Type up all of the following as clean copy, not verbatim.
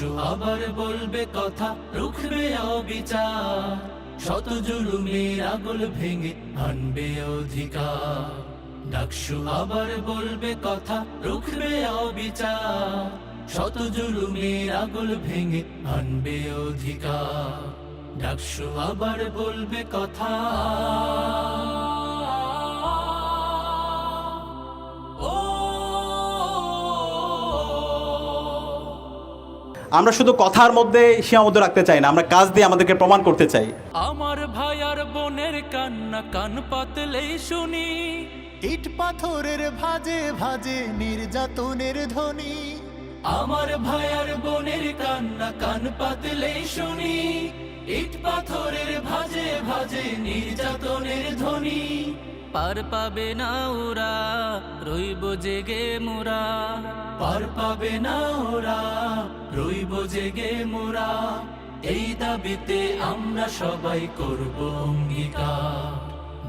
ডাকসু আবার বলবে কথা, রুখবে অবিচার, শত জুলুমের আগল ভেঙে আনবে অধিকার। ডাকসু আবার বলবে কথা, রুখবে অবিচার, শত জুলুমের আগল ভেঙে আনবে অধিকার। ডাকসু আবার বলবে কথা। আমরা শুধু কথার মধ্যে সীমাবদ্ধ রাখতে চাই না, আমরা কাজ দিয়ে আমাদেরকে প্রমাণ করতে চাই। আমার ভাই আর বোনের কান্না কান পাতলেই শুনি, ইট পাথরের ভাজে ভাজে নির্যাতনের ধ্বনি। আমার ভাই আর বোনের কান্না কান পাতলেই শুনি, ইট পাথরের ভাজে ভাজে নির্যাতনের ধ্বনি। পার পাবে না ওরা, রইব জেগে মোরা, পার পাবে না ওরা, রইব জেগে মোরা। এই দাবিতে আমরা সবাই করব অঙ্গীকার।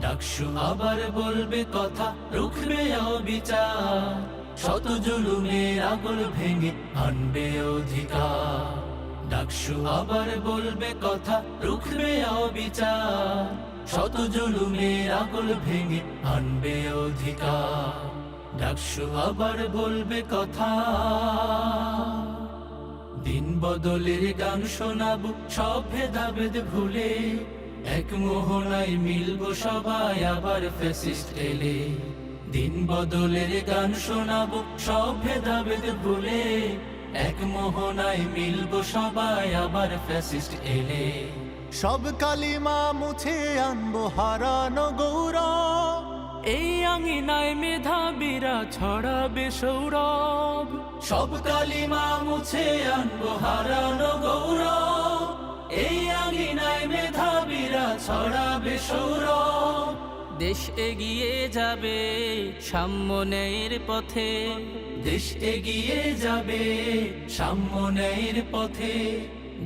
ডাকসু আবার বলবে কথা, রুখবে অবিচার, শত জুলুমের আগল ভেঙে আনবে অধিকার। ডাকসু আবার বলবে কথা, রুখবে অবিচার, শত জুলুমের আগল ভেঙে আনবে অধিকার। ডাকসু আবার বলবে কথা। দিন বদলের গান শোনাবো সব ভেদাভেদ ভুলে, এক মোহনায় মিলবো সবাই আবার ফ্যাসিস্ট এলে। দিন বদলের গান শোনাবো সব ভেদাভেদ ভুলে, এক মোহনায় মিলবো সবাই আবার ফ্যাসিস্ট এলে। সব কালিমা মুছে আনবো হারানো গৌরব, এই আঙিনায় মেধাবীরা ছড়াবে সৌরভ। সব কালিমা মুছে আনবো হারানো গৌরব, এই আঙিনায় মেধাবীরা ছড়াবে সৌরভ। দেশ এগিয়ে যাবে সাম্যের পথে, দেশ এগিয়ে যাবে সাম্যের পথে।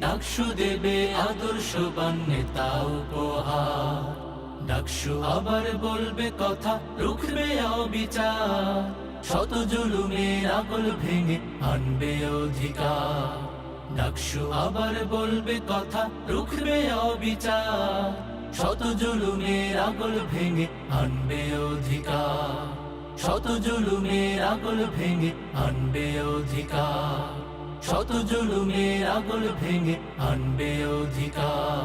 ডাকসু দেবে আদর্শবান নেতা উপহার। ডাকসু আবার বলবে কথা, রুখবে অবিচার, শত জুলুমের আগল ভেঙে আনবে অধিকার। ডাকসু আবার বলবে কথা, রুখবে অবিচার, শত জুলুমের আগল ভেঙে আনবে অধিকার। শত জুলুমের আগল ভেঙে আনবে অধিকার, শত জুলুমের আগল ভেঙে আনবে অধিকার।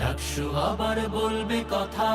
ডাকসু আবার বলবে কথা।